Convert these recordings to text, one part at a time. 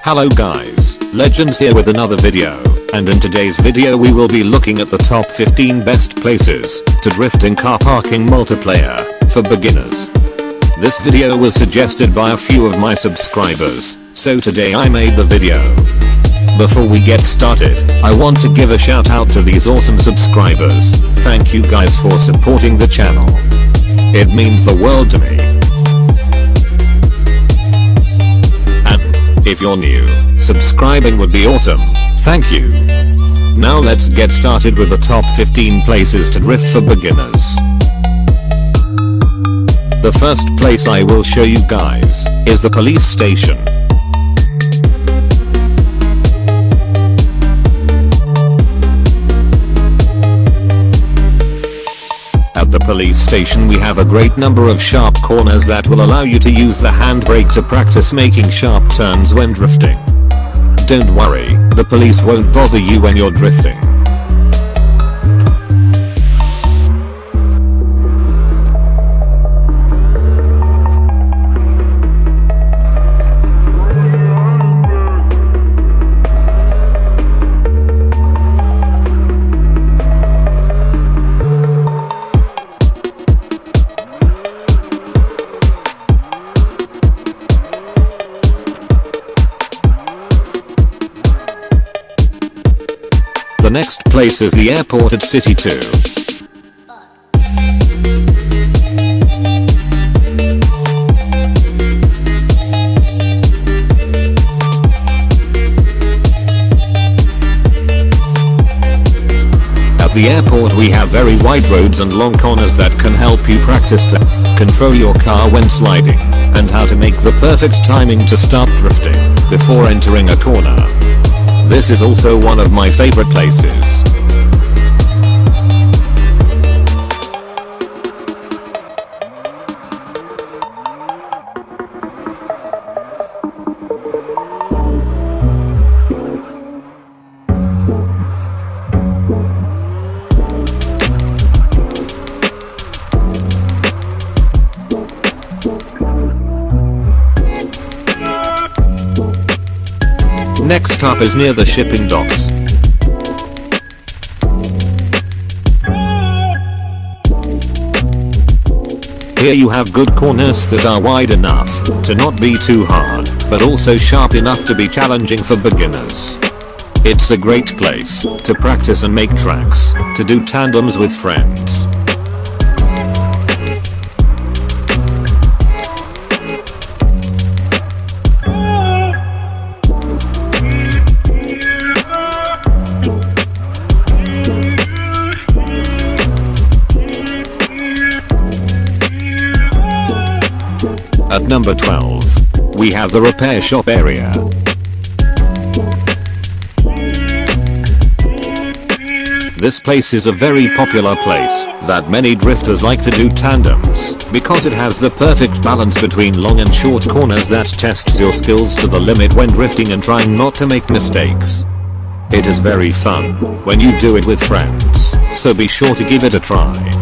Hello guys, Legends here with another video, and in today's video we will be looking at the top 15 best places to drift in car parking multiplayer for beginners. This video was suggested by a few of my subscribers, so today I made the video. Before we get started, I want to give a shout out to these awesome subscribers. Thank you guys for supporting the channel. It means the world to me. If you're new, subscribing would be awesome, thank you. Now let's get started with the top 15 places to drift for beginners. The first place I will show you guys is the police station. At the police station we have a great number of sharp corners that will allow you to use the handbrake to practice making sharp turns when drifting. Don't worry, the police won't bother you when you're drifting. The next place is the airport at City 2. At the airport we have very wide roads and long corners that can help you practice to control your car when sliding, and how to make the perfect timing to stop drifting before entering a corner. This is also one of my favorite places. Next up is near the shipping docks. Here you have good corners that are wide enough to not be too hard, but also sharp enough to be challenging for beginners. It's a great place to practice and make tracks, to do tandems with friends. At number 12, we have the repair shop area. This place is a very popular place that many drifters like to do tandems because it has the perfect balance between long and short corners that tests your skills to the limit when drifting and trying not to make mistakes. It is very fun when you do it with friends, so be sure to give it a try.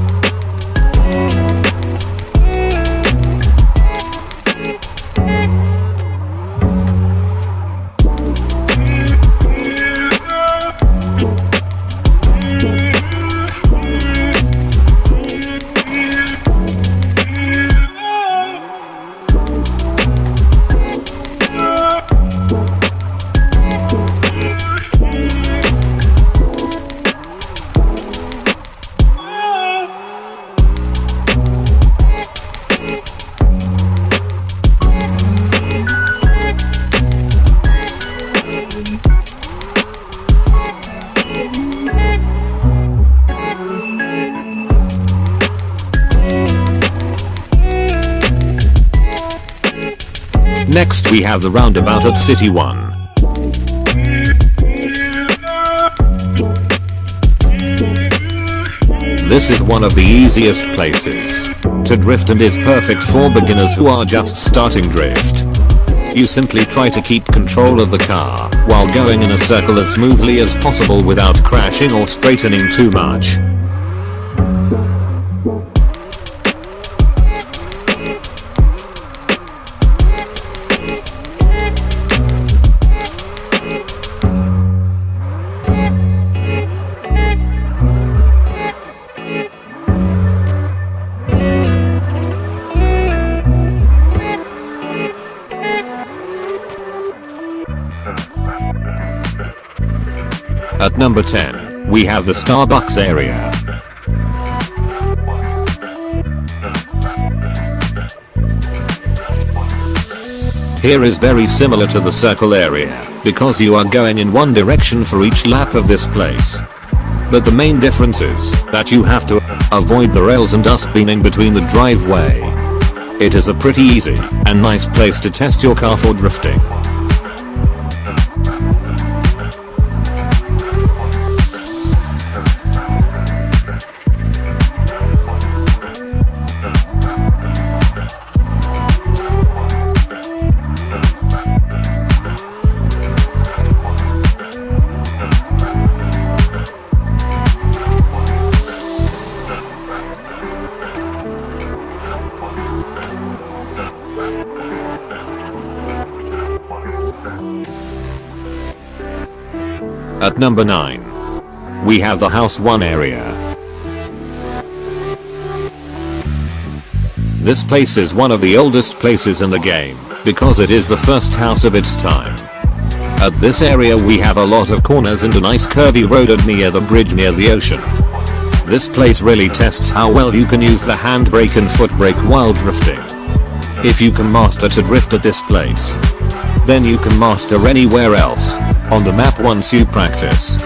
Next we have the roundabout at City 1. This is one of the easiest places to drift and is perfect for beginners who are just starting drift. You simply try to keep control of the car while going in a circle as smoothly as possible without crashing or straightening too much. At number 10, we have the Starbucks area. Here is very similar to the circle area, because you are going in one direction for each lap of this place. But the main difference is that you have to avoid the rails and dustbining between the driveway. It is a pretty easy and nice place to test your car for drifting. At number 9, we have the House 1 area. This place is one of the oldest places in the game, because it is the first house of its time. At this area we have a lot of corners and a nice curvy road near the bridge near the ocean. This place really tests how well you can use the handbrake and foot brake while drifting. If you can master to drift at this place, then you can master anywhere else on the map once you practice.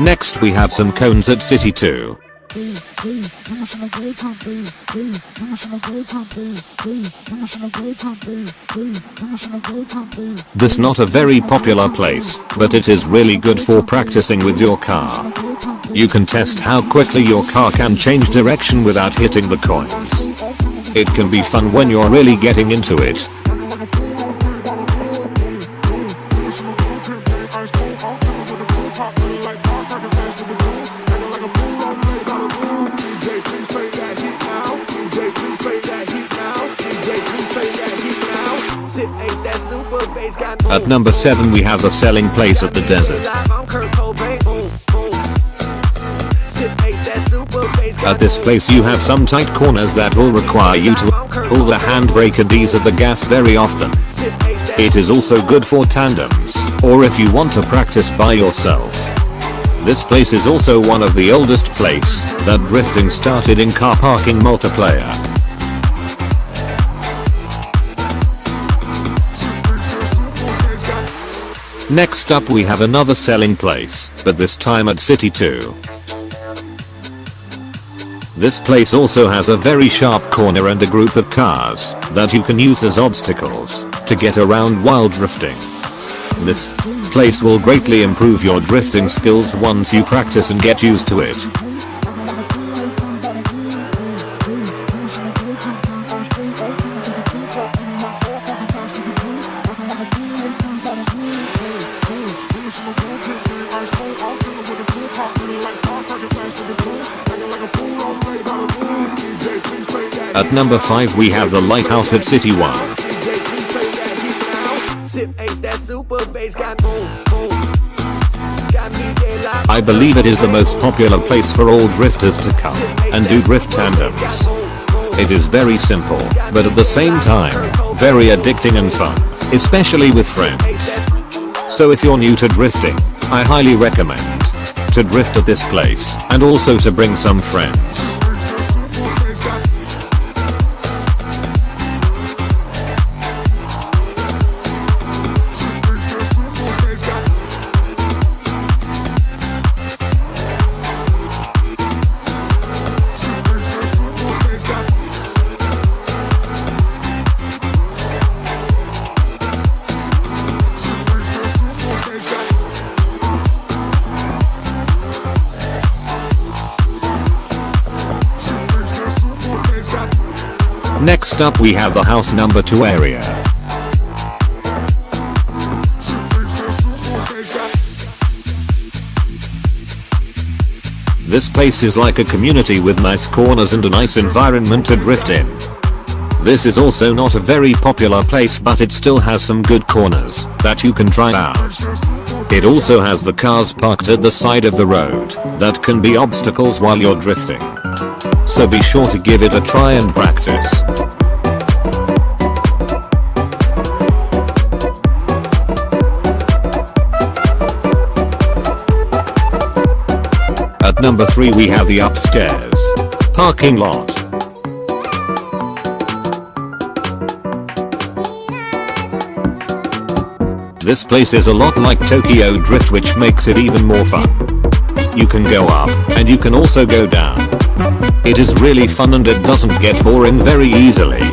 Next we have some cones at City 2. This not a very popular place, but it is really good for practicing with your car. You can test how quickly your car can change direction without hitting the coins. It can be fun when you're really getting into it. At number 7 we have the selling place at the desert. At this place you have some tight corners that will require you to pull the handbrake and ease at the gas very often. It is also good for tandems, or if you want to practice by yourself. This place is also one of the oldest place that drifting started in car parking multiplayer. Next up we have another selling place, but this time at City 2. This place also has a very sharp corner and a group of cars that you can use as obstacles to get around while drifting. This place will greatly improve your drifting skills once you practice and get used to it. At number 5 we have the lighthouse at City 1. I believe it is the most popular place for all drifters to come and do drift tandems. It is very simple, but at the same time, very addicting and fun, especially with friends. So if you're new to drifting, I highly recommend to drift at this place and also to bring some friends. Next up we have the house number 2 area. This place is like a community with nice corners and a nice environment to drift in. This is also not a very popular place, but it still has some good corners that you can try out. It also has the cars parked at the side of the road that can be obstacles while you're drifting. So be sure to give it a try and practice. At number 3 we have the upstairs parking lot. This place is a lot like Tokyo Drift, which makes it even more fun. You can go up and you can also go down. It is really fun and it doesn't get boring very easily.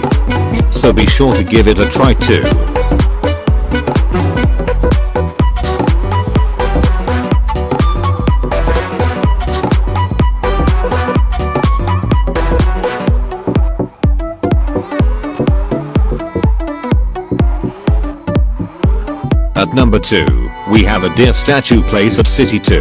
So be sure to give it a try too. At number 2, we have a deer statue place at City 2.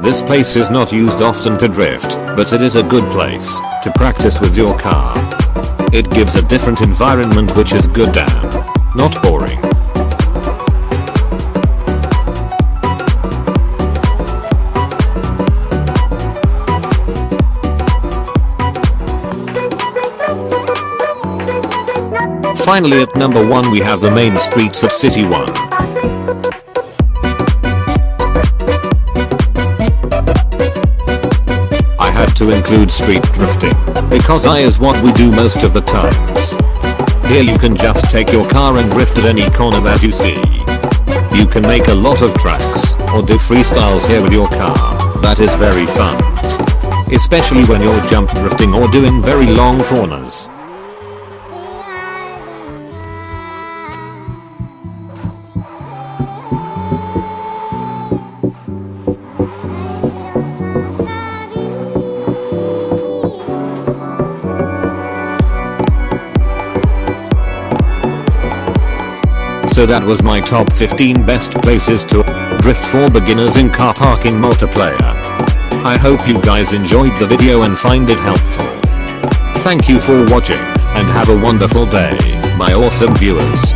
This place is not used often to drift, but it is a good place to practice with your car. It gives a different environment which is good and not boring. Finally at number 1 we have the main streets at City 1. I had to include street drifting because I is what we do most of the times. Here you can just take your car and drift at any corner that you see. You can make a lot of tracks or do freestyles here with your car. That is very fun. Especially when you're jump drifting or doing very long corners. So that was my top 15 best places to drift for beginners in car parking multiplayer. I hope you guys enjoyed the video and find it helpful. Thank you for watching and have a wonderful day, my awesome viewers.